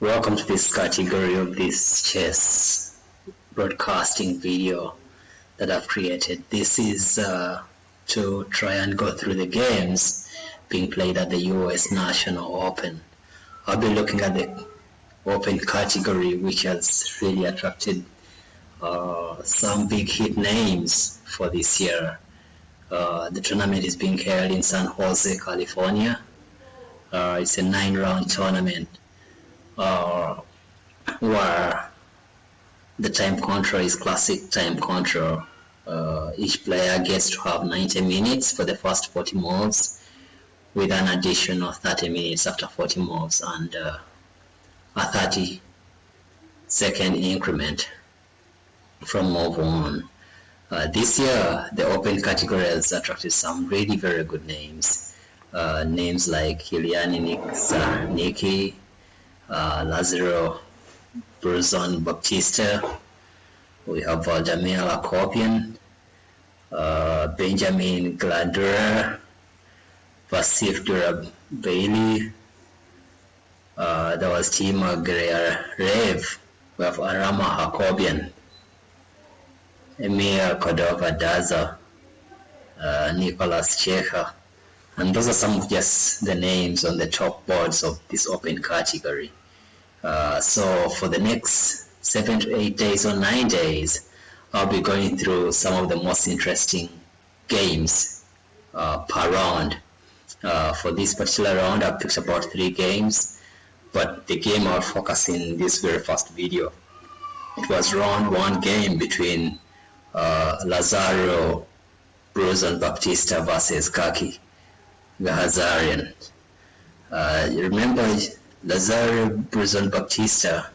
Welcome to this category of this chess broadcasting video that I've created. This is to try and go through the games being played at the US National Open. I'll be looking at the Open category, which has really attracted some big hit names for this year. The tournament is being held in San Jose, California. It's a 9-round tournament where the time control is classic time control. Each player gets to have 90 minutes for the first 40 moves, with an addition of 30 minutes after 40 moves and a 30-second increment from move 1. This year, the Open category has attracted some really very good names. Names like Kirk Lazaro Bruzon Batista. We have Vladimir Lakopian, Benjamin Gladura, Vasif Bailey. There was Tima Rev. We have Arama Hakobian, Emir Cordova Daza, Nicholas Checha. And those are some of just the names on the top boards of this Open category. So for the next 7 to 8 days or 9 days, I'll be going through some of the most interesting games per round. For this particular round, I've picked about 3 games, but the game I'll focus in this very first video. It was round 1 game between Lazaro Bruzon Batista versus Kirk Ghazarian. You remember Lazaro Bruzon Batista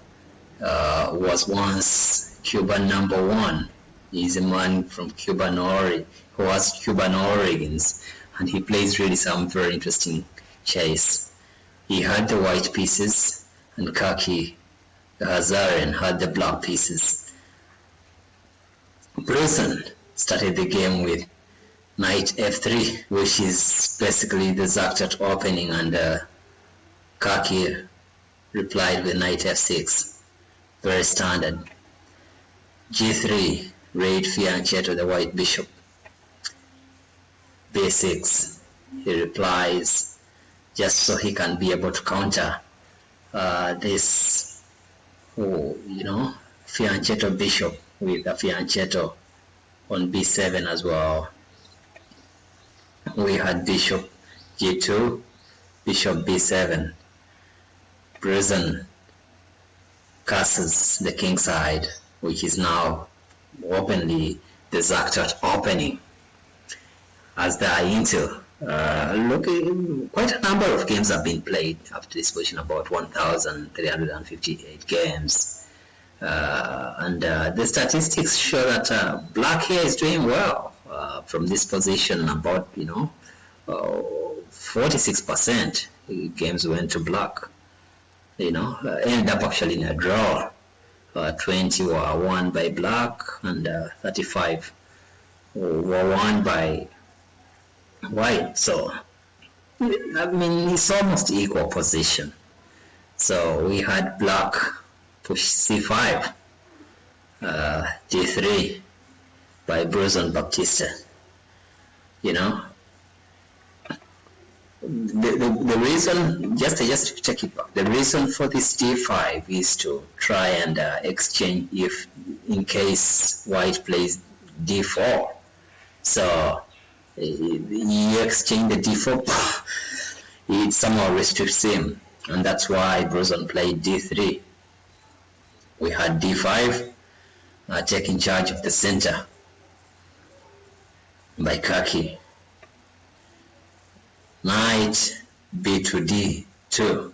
was once Cuban #1. He's a man from Cuban who has Cuban origins, and he plays really some very interesting chess. He had the white pieces, and Kirk Ghazarian had the black pieces. Bruzon started the game with Knight F3, which is basically the Zaktat opening, and Kirk replied with Knight F6, very standard. G3, raid fianchetto the white bishop. B6, he replies just so he can be able to counter this, fianchetto bishop with a fianchetto on B7 as well. We had bishop G2, bishop B7. Bruzon castles the king side, which is now openly the Zaktat opening. As they are into, quite a number of games have been played up to this position, about 1,358 games. And the statistics show that black here is doing well. From this position, about 46% games went to black. Ended up actually in a draw. 20 were won by black, and 35 were won by white. So it's almost equal position. So we had black push C5, D3 by Bruzon Batista. The reason, just to check it back, the reason for this D5 is to try and exchange if in case white plays D4. So you exchange the D4, it somehow restricts him, and that's why Bruzon played D3. We had D5 taking charge of the center by Kirk. Knight B to D2.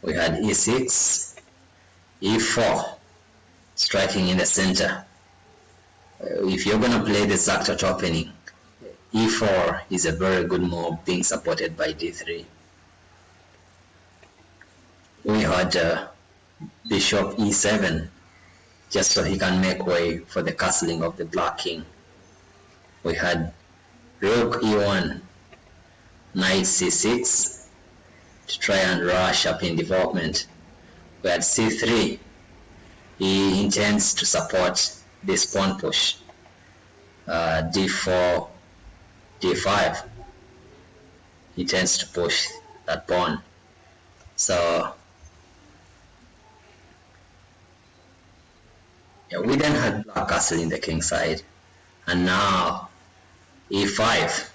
We had E6, E4, striking in the center. If you're going to play the Zaktat opening, E4 is a very good move, being supported by D3. We had Bishop E7, just so he can make way for the castling of the black king. We had Rook E1, Knight C6, to try and rush up in development. We had c3. He intends to support this pawn push. d4, d5. He tends to push that pawn. So yeah, we then had black castle in the king side, and now e5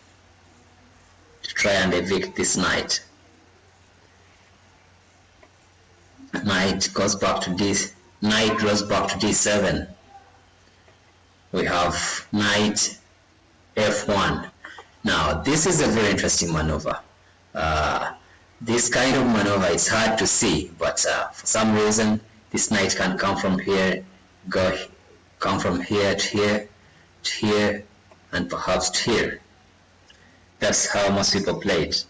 to try and evict this knight. Knight goes back to knight goes back to d7. We have knight f1. Now this is a very interesting maneuver. This kind of maneuver is hard to see, but for some reason this knight can come from here, come from here to here, to here, and perhaps to here. That's how most people play it.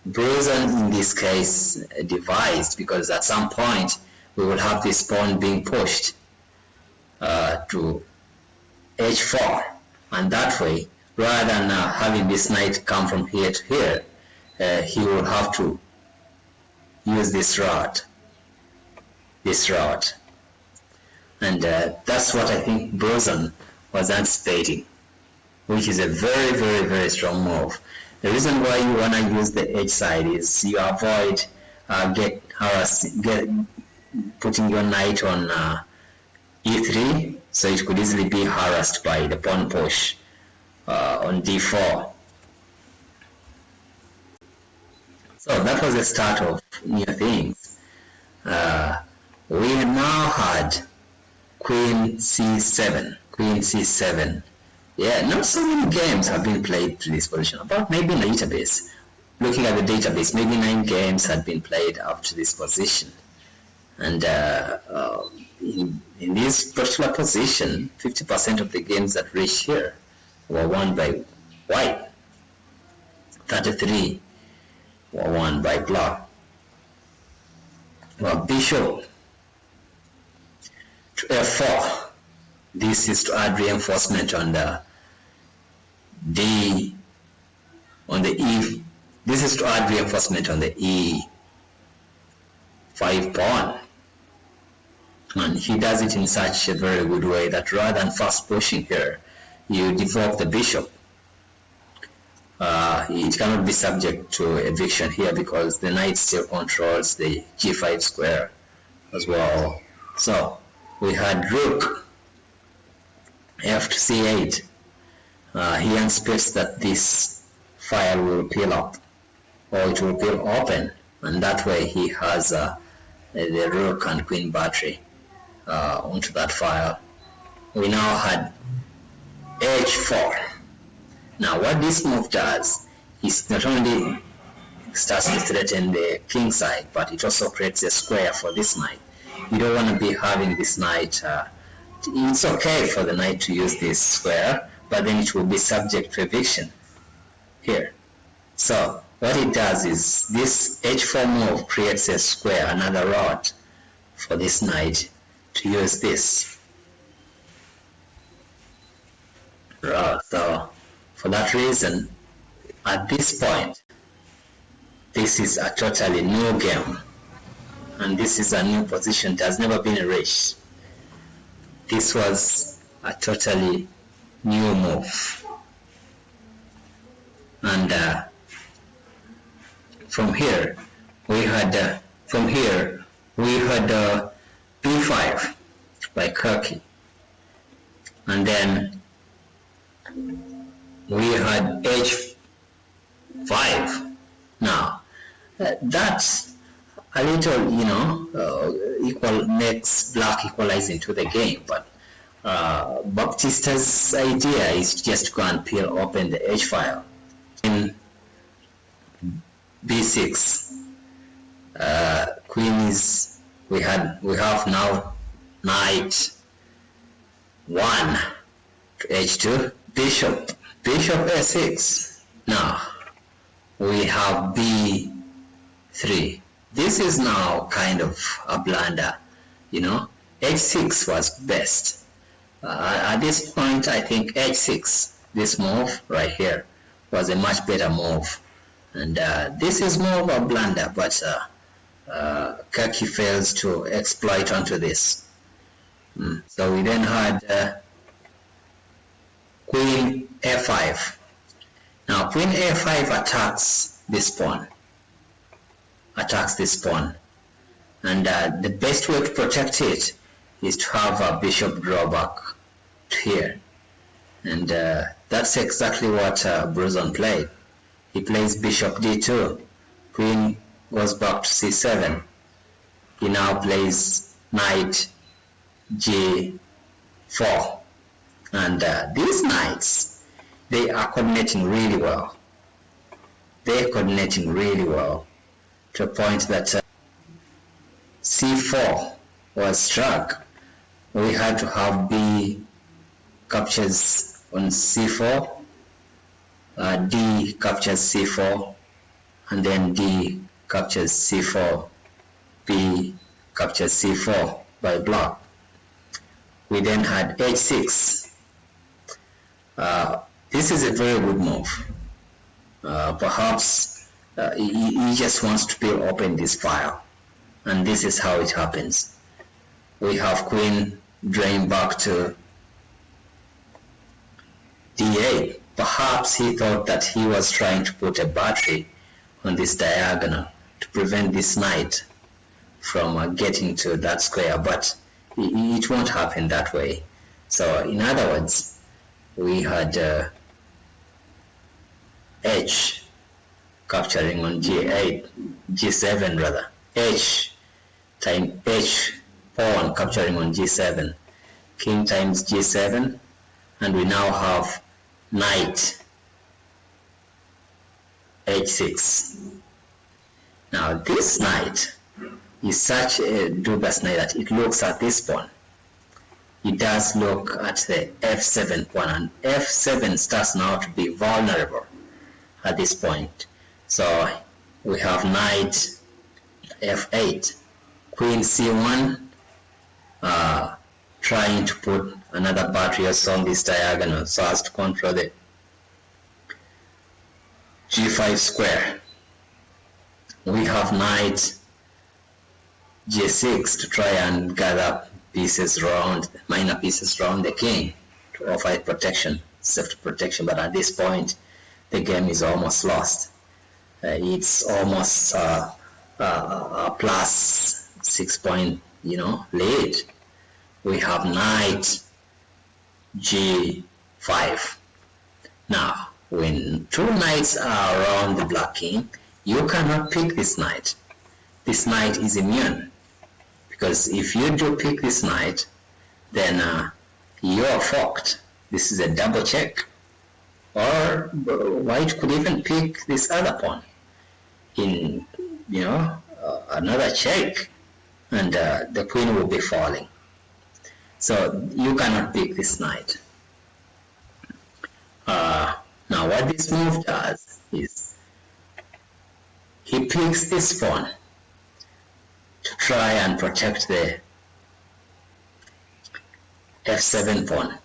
Bruzon in this case devised, because at some point we will have this pawn being pushed to h4, and that way, rather than having this knight come from here to here, he will have to use this route, and that's what I think Bruzon was anticipating, which is a very, very, very strong move. The reason why you want to use the edge side is you avoid putting your knight on e3, so it could easily be harassed by the pawn push on d4. So that was the start of new things. We now had queen c7. Yeah, not so many games have been played to this position. About maybe in the database, looking at the database, maybe 9 games had been played up to this position. And in this particular position, 50% of the games that reached here were won by white. 33 were won by black. Well, bishop to f4. This is to add reinforcement on the e. This is to add reinforcement on the e5 pawn, and he does it in such a very good way that rather than fast pushing here, you develop the bishop. It cannot be subject to eviction here because the knight still controls the g5 square as well. So we had rook f to c8. He anticipates that this file will peel up, or it will peel open, and that way he has the rook and queen battery onto that file. We now had h4. Now what this move does is not only starts to threaten the king side, but it also creates a square for this knight. You don't want to be having this knight. It's okay for the knight to use this square, but then it will be subject to eviction here. So what it does is this h4 move creates a square, another rod for this knight to use this. So for that reason, at this point, this is a totally new game, and this is a new position. It has never been reached. This was a totally new move, and from here we had b5 by Kirk, and then we had h5. Now that's a little, makes black equalize into the game, but Batista's idea is just to go and peel open the h file. In b6, queen is, we have now knight 1 to h2, bishop a6. Now we have b3. This is now kind of a blunder, h6 was best. At this point, I think h6, this move right here, was a much better move. And this is more of a blunder, but Kaki fails to exploit onto this. So we then had Queen a5. Now Queen a5 attacks this pawn. And the best way to protect it is to have a bishop drawback to here. And that's exactly what Bruzon played. He plays bishop d2. Queen goes back to c7. He now plays knight g4. And these knights, they are coordinating really well. They're coordinating really well to a point that c4 was struck. We had to have b captures on c4, d captures c4, and then d captures c4, b captures c4 by block. We then had h6. This is a very good move. Perhaps he just wants to build open this file, and this is how it happens. We have queen drain back to d8. Perhaps he thought that he was trying to put a battery on this diagonal to prevent this knight from getting to that square, but it won't happen that way. So in other words, we had h capturing on g8, g7 rather, h times h pawn capturing on g7, king times g7, and we now have knight h6. Now this knight is such a dubious knight that it looks at this pawn. It does look at the f7 pawn, and f7 starts now to be vulnerable at this point. So we have knight f8, queen c1, trying to put another battery on this diagonal so as to control the g5 square. We have knight g6 to try and gather pieces around, minor pieces around the king to offer it protection, safety protection, but at this point the game is almost lost. It's almost a plus 6 point, lead. We have knight g5. Now, when two knights are around the black king, you cannot pick this knight. This knight is immune, because if you do pick this knight, then you are fucked. This is a double check. Or white could even pick this other pawn in, another check, and the queen will be falling. So you cannot pick this knight. Now what this move does is he picks this pawn to try and protect the f7 pawn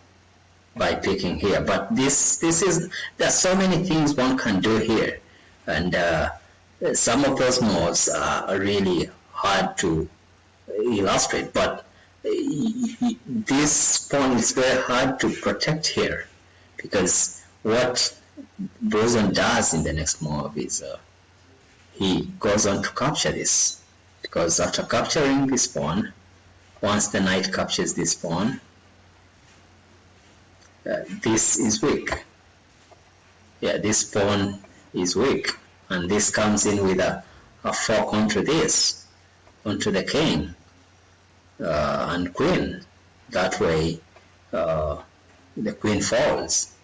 by picking here. But there's so many things one can do here, and some of those moves are really hard to illustrate, but this pawn is very hard to protect here, because what Bruzon does in the next move is he goes on to capture this, because after capturing this pawn, once the knight captures this pawn, this is weak. This pawn is weak, and this comes in with a fork onto this, onto the king and queen. That way the queen falls.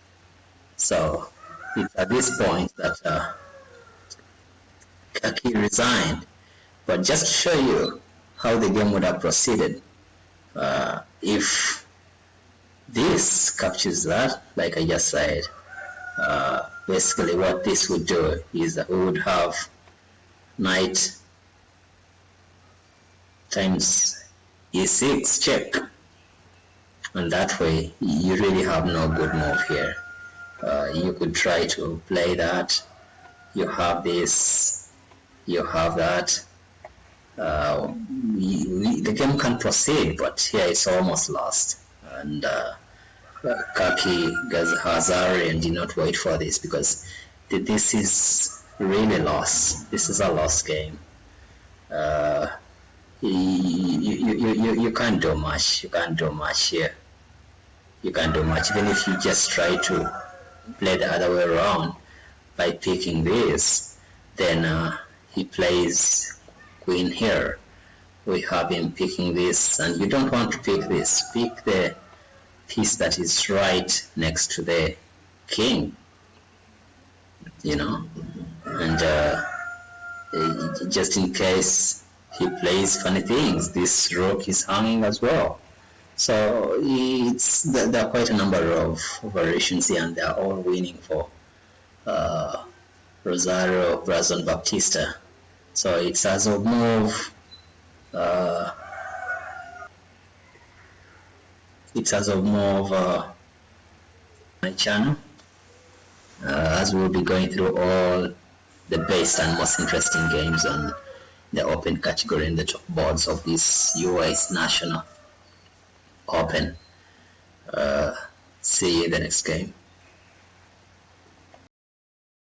So it's at this point that Kaki resigned. But just to show you how the game would have proceeded, if this captures that, like I just said, basically what this would do is that we would have knight times e6 check, and that way you really have no good move here. You could try to play that you have this, you have that. The game can proceed, but here it's almost lost. And Kirk Ghazarian did not wait for this, because this is really lost. This is a lost game. You can't do much. You can't do much here. You can't do much. Even if you just try to play the other way around by picking this, then he plays queen here. We have him picking this, and you don't want to pick this. Pick the piece that is right next to the king, you know, and just in case he plays funny things, this rook is hanging as well. So there are quite a number of variations here, and they are all winning for Lazaro Bruzon Batista. So it's as a move. It's as of more of my channel, as we'll be going through all the best and most interesting games on the open category in the top boards of this US National Open. See you in the next game.